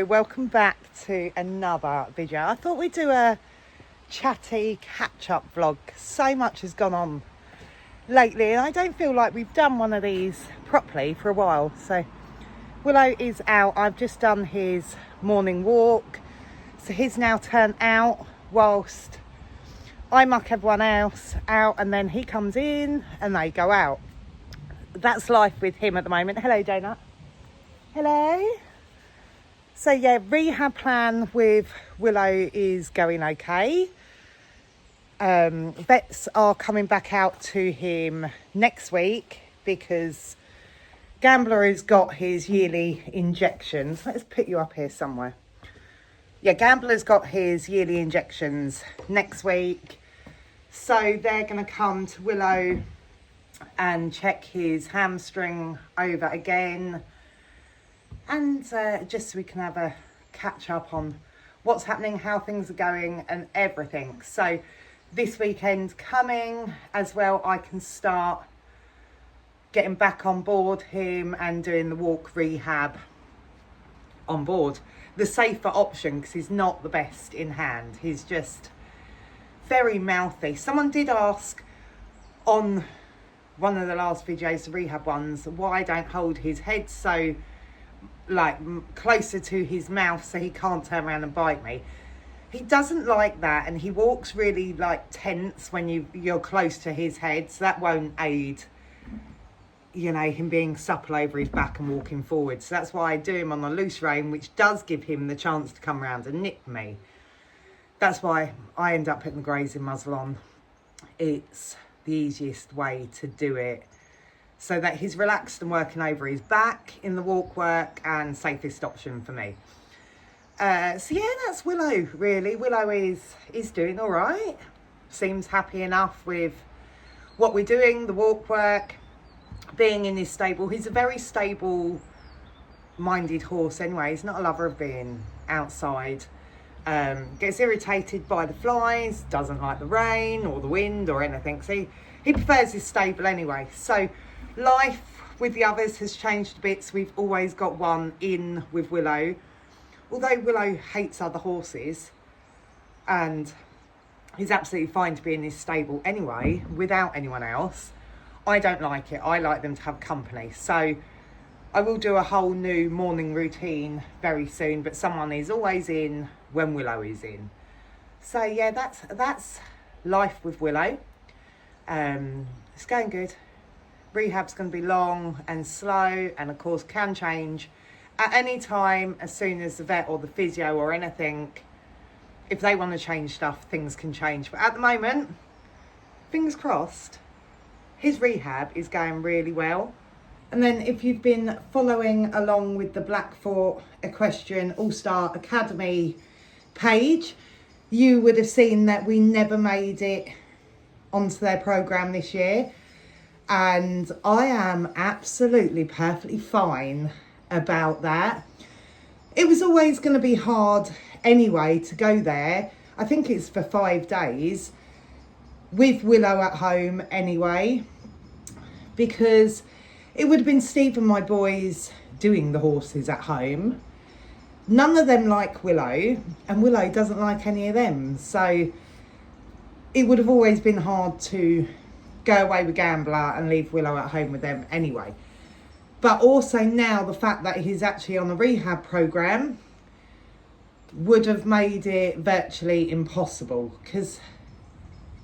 Welcome back to another video. I thought we'd do a chatty catch-up vlog. So much has gone on lately and I don't feel like we've done one of these properly for a while. So Willow is out. I've just done his morning walk, so he's now turned out whilst I muck everyone else out, and then he comes in and they go out. That's life with him at the moment. Hello, Donut. Hello. So yeah, rehab plan with Willow is going okay. Vets are coming back out to him next week because Gambler has got his yearly injections. Let's put you up here somewhere. Yeah, Gambler's got his yearly injections next week. So they're going to come to Willow and check his hamstring over again. And just so we can have a catch up on what's happening, how things are going and everything. So this weekend coming as well, I can start getting back on board him and doing the walk rehab on board. The safer option, because he's not the best in hand. He's just very mouthy. Someone did ask on one of the last videos, the rehab ones, why I don't hold his head so like closer to his mouth so he can't turn around and bite me. He doesn't like that, and he walks really like tense when you're close to his head, so that won't aid, you know, him being supple over his back and walking forward. So that's why I do him on the loose rein, which does give him the chance to come around and nip me. That's why I end up putting the grazing muzzle on. It's the easiest way to do it, so that he's relaxed and working over his back in the walk work, and safest option for me. So yeah, that's Willow really. Willow is doing all right. Seems happy enough with what we're doing, the walk work, being in his stable. He's a very stable minded horse anyway. He's not a lover of being outside. Gets irritated by the flies, doesn't like the rain or the wind or anything. So he prefers his stable anyway. So life with the others has changed a bit, so we've always got one in with Willow. Although Willow hates other horses and he's absolutely fine to be in his stable anyway without anyone else, I don't like it. I like them to have company. So I will do a whole new morning routine very soon, but someone is always in when Willow is in. So yeah, that's life with Willow. It's going good. Rehab's going to be long and slow, and of course can change at any time. As soon as the vet or the physio or anything, if they want to change stuff, things can change. But at the moment, fingers crossed, his rehab is going really well. And then if you've been following along with the Blackfort Equestrian All-Star Academy page, you would have seen that we never made it onto their programme this year. And I am absolutely perfectly fine about that. It was always going to be hard anyway to go there. I think it's for 5 days with Willow at home anyway, because it would have been Steve and my boys doing the horses at home. None of them like Willow, and Willow doesn't like any of them. So it would have always been hard to go away with Gambler and leave Willow at home with them anyway. But also now the fact that he's actually on a rehab program would have made it virtually impossible, because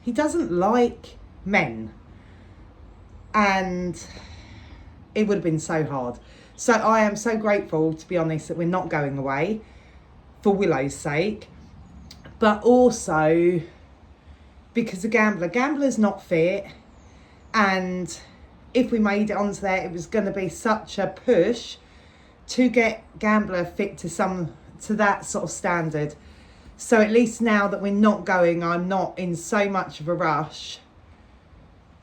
he doesn't like men, and it would have been so hard. So I am so grateful, to be honest, that we're not going away for Willow's sake, but also because of Gambler's not fit. And if we made it onto there, it was going to be such a push to get Gambler fit to that sort of standard. So at least now that we're not going, I'm not in so much of a rush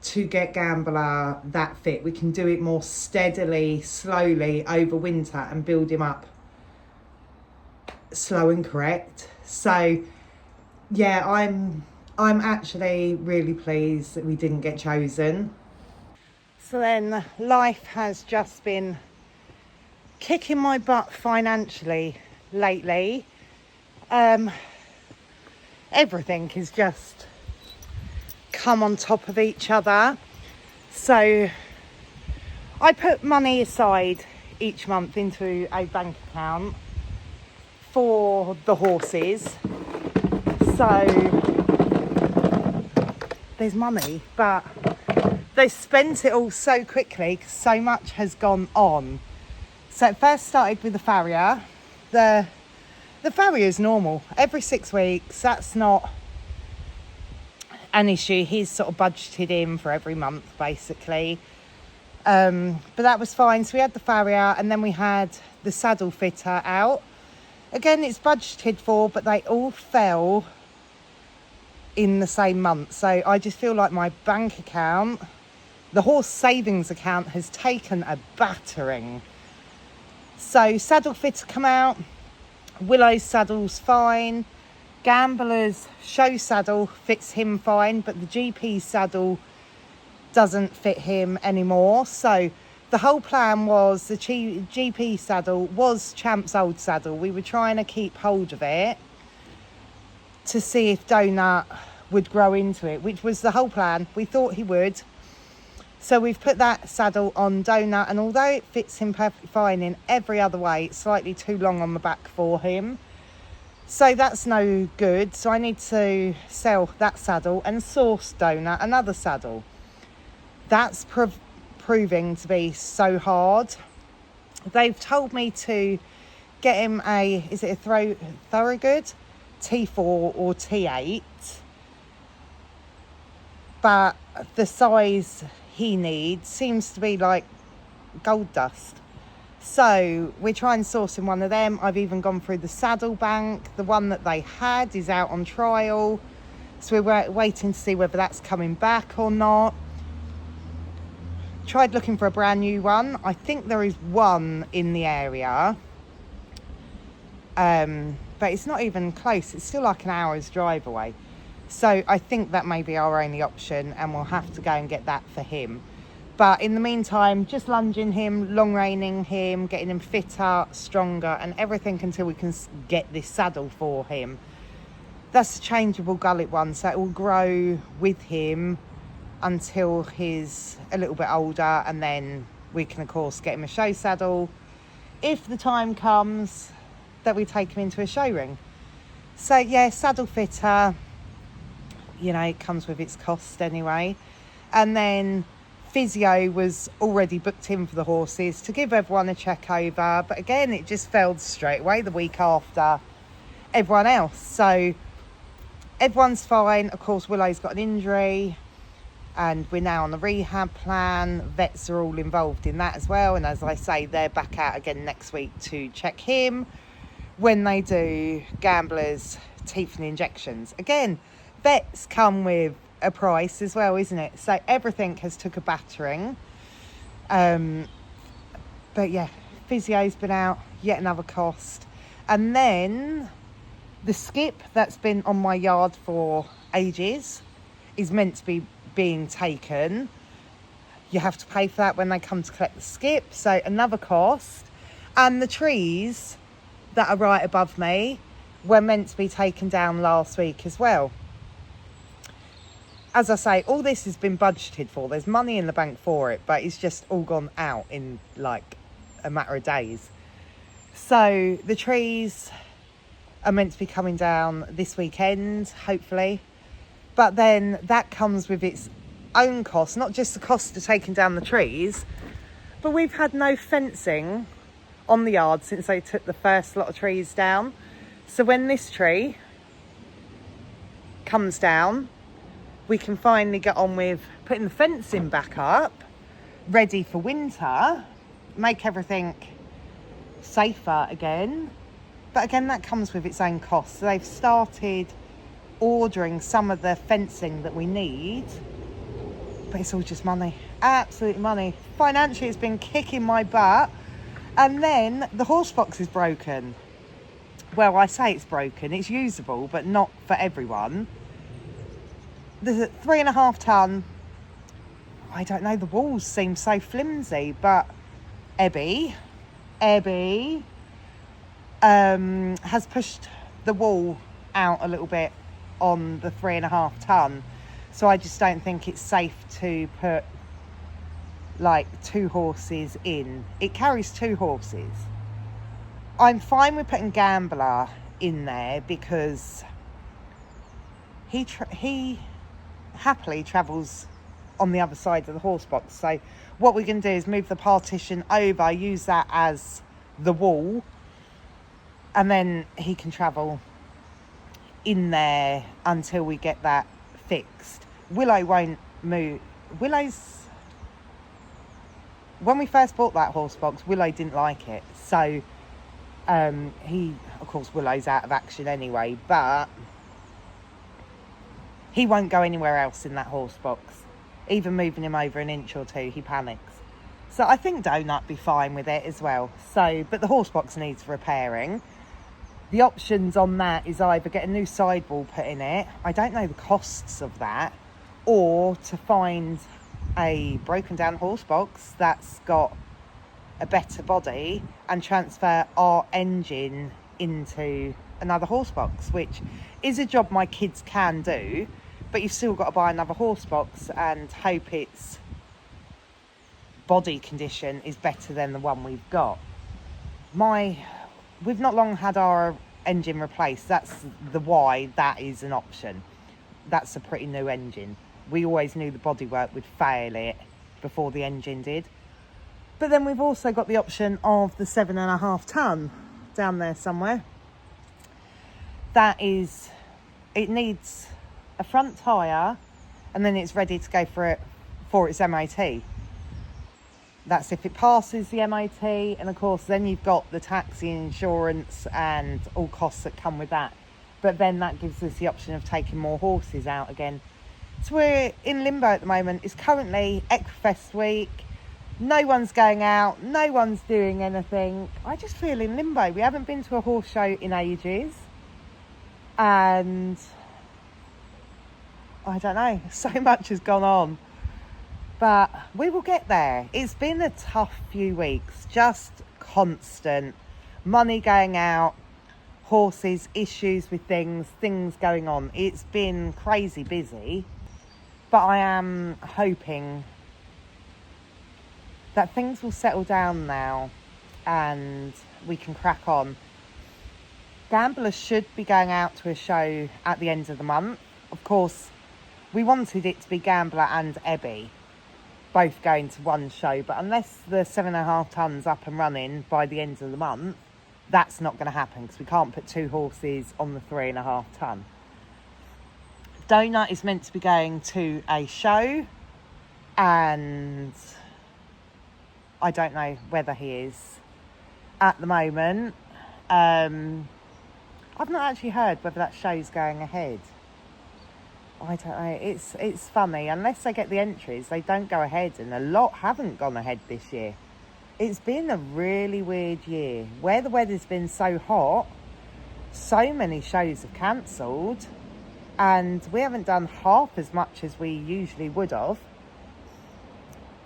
to get Gambler that fit. We can do it more steadily, slowly over winter and build him up slow and correct. So yeah, I'm actually really pleased that we didn't get chosen. So then life has just been kicking my butt financially lately. Everything is just come on top of each other. So I put money aside each month into a bank account for the horses. So there's money, but they spent it all so quickly because so much has gone on. So it first started with the farrier. The farrier is normal. Every 6 weeks, that's not an issue. He's sort of budgeted in for every month, basically. But that was fine. So we had the farrier, and then we had the saddle fitter out. Again, it's budgeted for, but they all fell in the same month. So I just feel like my bank account, the horse savings account, has taken a battering. So saddle fitter come out. Willow's saddle's fine. Gambler's show saddle fits him fine, but the GP saddle doesn't fit him anymore. So the whole plan was the GP saddle was Champ's old saddle. We were trying to keep hold of it to see if Donut would grow into it, which was the whole plan. We thought he would. So we've put that saddle on Donut, and although it fits him perfectly fine in every other way, it's slightly too long on the back for him. So that's no good. So I need to sell that saddle and source Donut another saddle. That's proving to be so hard. They've told me to get him is it a Thoroughgood T4 or T8, but the size he needs seems to be like gold dust. So we're trying to source him one of them. I've even gone through the saddle bank. The one that they had is out on trial, so we're waiting to see whether that's coming back or not. Tried looking for a brand new one. I think there is one in the area, but it's not even close. It's still like an hour's drive away. So I think that may be our only option, and we'll have to go and get that for him. But in the meantime, just lunging him, long reining him, getting him fitter, stronger, and everything until we can get this saddle for him. That's a changeable gullet one, so it will grow with him until he's a little bit older, and then we can of course get him a show saddle if the time comes that we take him into a show ring. So yeah, saddle fitter, you know, it comes with its cost anyway. And then physio was already booked in for the horses to give everyone a check over, but again it just failed straight away the week after everyone else. So everyone's fine. Of course, Willow's got an injury, and we're now on the rehab plan. Vets are all involved in that as well, and as I say, they're back out again next week to check him when they do Gambler's teeth and injections. Again, vets come with a price as well, isn't it? So everything has took a battering. But yeah, physio's been out, yet another cost. And then the skip that's been on my yard for ages is meant to be being taken. You have to pay for that when they come to collect the skip, so another cost. And the trees that are right above me were meant to be taken down last week as well. As I say, all this has been budgeted for. There's money in the bank for it, but it's just all gone out in like a matter of days. So the trees are meant to be coming down this weekend, hopefully. But then that comes with its own cost, not just the cost of taking down the trees, but we've had no fencing on the yard since they took the first lot of trees down. So when this tree comes down, we can finally get on with putting the fencing back up, ready for winter, make everything safer again. But again, that comes with its own cost. So they've started ordering some of the fencing that we need, but it's all just money, absolute money. Financially, it's been kicking my butt. And then the horse box is broken. Well, I say it's broken, it's usable, but not for everyone. The 3.5 ton, I don't know, the walls seem so flimsy, but Ebby has pushed the wall out a little bit on the 3.5 ton. So I just don't think it's safe to put like 2 horses in. It carries 2 horses. I'm fine with putting Gambler in there because he happily travels on the other side of the horse box. So what we're going to do is move the partition over, use that as the wall, and then he can travel in there until we get that fixed. Willow won't move. Willow's, when we first bought that horse box, Willow didn't like it. So of course, Willow's out of action anyway, but he won't go anywhere else in that horse box. Even moving him over an inch or 2, he panics. So I think Donut be fine with it as well. So, but the horse box needs repairing. The options on that is either get a new sidewall put in it, I don't know the costs of that, or to find a broken down horse box that's got a better body and transfer our engine into another horse box, which is a job my kids can do, but you've still got to buy another horse box and hope its body condition is better than the one we've got. We've not long had our engine replaced. That's the why that is an option. That's a pretty new engine. We always knew the bodywork would fail it before the engine did. But then we've also got the option of the 7.5 ton down there somewhere. That is, it needs a front tyre and then it's ready to go for its MOT. That's if it passes the MOT, and of course then you've got the taxi insurance and all costs that come with that. But then that gives us the option of taking more horses out again. So we're in limbo at the moment. It's currently Equefest week. No one's going out. No one's doing anything. I just feel in limbo. We haven't been to a horse show in ages. And I don't know. So much has gone on. But we will get there. It's been a tough few weeks. Just constant money going out, horses, issues with things going on. It's been crazy busy. But I am hoping that things will settle down now and we can crack on. Gamblers should be going out to a show at the end of the month. Of course, we wanted it to be Gambler and Ebby both going to one show, but unless the 7.5 tons up and running by the end of the month, that's not going to happen because we can't put 2 horses on the 3.5 ton. Donut is meant to be going to a show, and I don't know whether he is at the moment. I've not actually heard whether that show's going ahead. I don't know. It's funny. Unless they get the entries, they don't go ahead, and a lot haven't gone ahead this year. It's been a really weird year. Where the weather's been so hot, so many shows have cancelled, and we haven't done half as much as we usually would have.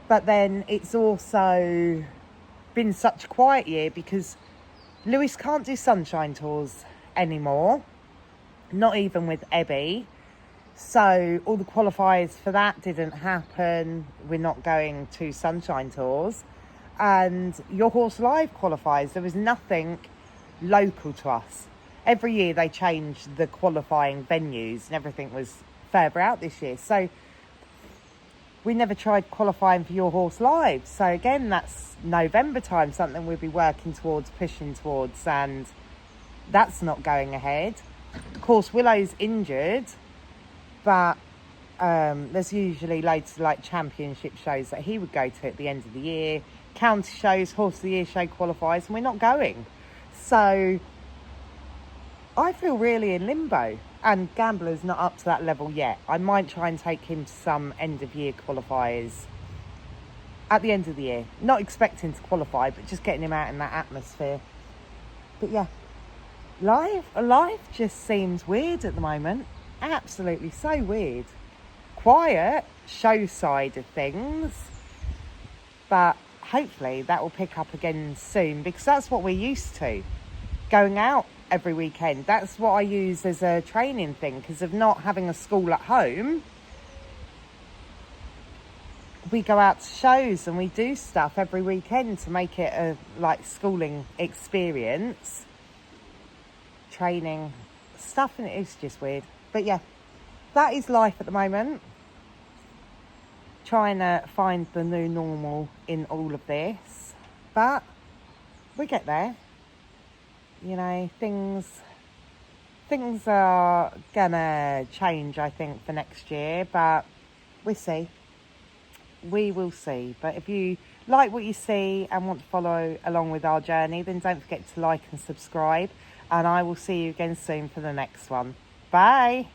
But then it's also been such a quiet year because Lewis can't do sunshine tours anymore, not even with Ebby. So all the qualifiers for that didn't happen. We're not going to sunshine tours. And Your Horse Live qualifies. There was nothing local to us. Every year they change the qualifying venues and everything was further out this year. So we never tried qualifying for Your Horse Live. So again, that's November time, something we'll be working towards, pushing towards, and that's not going ahead. Of course, Willow's injured, but there's usually loads of like championship shows that he would go to at the end of the year, county shows, Horse of the Year show qualifiers, and we're not going. So I feel really in limbo, and Gambler's not up to that level yet. I might try and take him to some end of year qualifiers at the end of the year. Not expecting to qualify, but just getting him out in that atmosphere. But yeah, life just seems weird at the moment. Absolutely so weird. Quiet show side of things, but hopefully that will pick up again soon, because that's what we're used to. going out every weekend. That's what I use as a training thing, because of not having a school at home. We go out to shows and we do stuff every weekend to make it a schooling experience, training stuff, and it's just weird. But yeah, that is life at the moment. Trying to find the new normal in all of this, but we get there. You know, things are gonna change, I think, for next year, but we'll see. We will see. But if you like what you see and want to follow along with our journey, then don't forget to like and subscribe, and I will see you again soon for the next one. Bye.